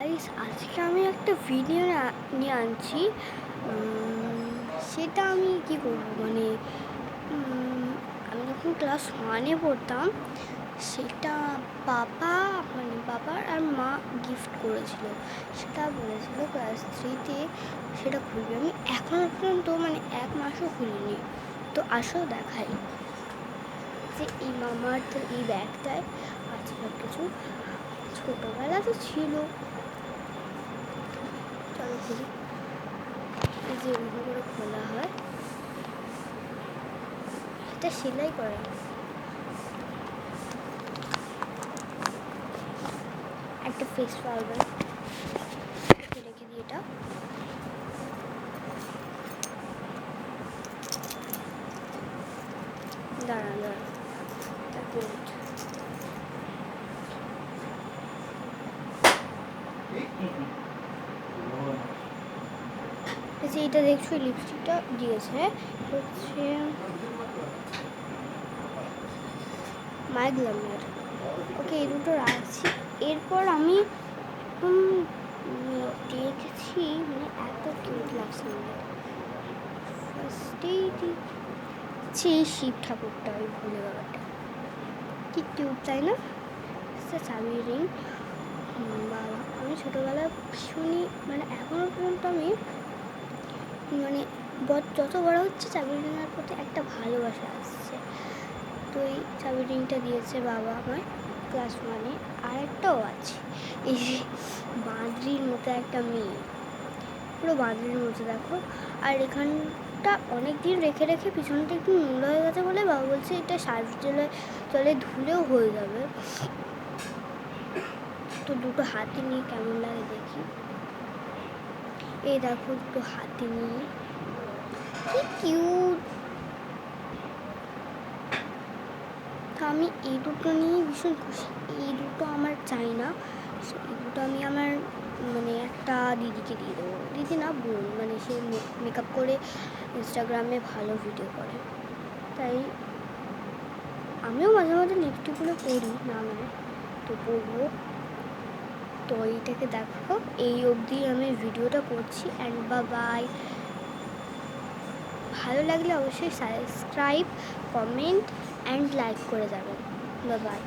Guys, আজকে আমি একটা ভিডিও নিয়ে আনছি। সেটা আমি কি করব মানে আমি যখন ক্লাস 1-এ পড়তাম, সেটা বাবার আর মা গিফট করেছিল। সেটা বলেছিল ক্লাস 3-তে সেটা খুলবে। আমি এখনও পর্যন্ত এক মাসও খুলিনি। তো আসো দেখাই যে এই মামার তো এই ব্যাগটায় আছে সব কিছু। ছোটোবেলা তো ছিল, চলো খুলি। এই যে এরকম করে খোলা হয়, এটা সেলাই করা। একটা ফেস পাউডার রেখে দিই, এটা দাঁড়ান তারপর যে এটা দেখছো, লিপস্টিকটা দিয়েছে হচ্ছে মাইগ্লামের। ওকে, এই দুটো রাখছি। এরপর আমি দেখছি এত কিউট লাগছে। ফার্স্টেই দিচ্ছি শিব ঠাকুরটা, ওই ভোলে বাবাটা। কি কিউট, তাই না? চাবি রিং। বাবা, আমি ছোটোবেলায় ভীষণই এখনও পর্যন্ত আমি যত বড় হচ্ছে চাবি রিংয়ের প্রতি একটা ভালোবাসা আসছে। তো এই চাবি রিংটা দিয়েছে বাবা আমার ক্লাস 1-এ। আর একটাও আছে, এই যে বাঁদরির মতো একটা মেয়ে, পুরো বাঁদরির মতো দেখো। আর এখানটা অনেক দিন রেখে পিছনটা একটু নোংরা হয়ে গেছে বলে বাবা বলছে এটা সার্ফ জলে ধুলেও হয়ে যাবে। তো দুটো হাতি নিয়ে কেমন লাগে দেখি। এই দেখো দুটো হাতি নিয়ে, কি কিউট। তো আমি এই দুটো নিয়ে ভীষণ খুশি। এই দুটো আমার চাই না, এই দুটো আমি আমার একটা দিদিকে দিয়ে দেবো। দিদি না, বোন, সে মেকআপ করে ইনস্টাগ্রামে ভালো ভিডিও করে। তাই আমিও মাঝে মাঝে লিপস্টিকগুলো পরি, না তো পরবো। তো এইটাকে দেখো, এই অবধি আমি ভিডিওটা করছি। And bye. ভালো লাগলে অবশ্যই সাবস্ক্রাইব, কমেন্ট অ্যান্ড লাইক করে যাবেন। বাই।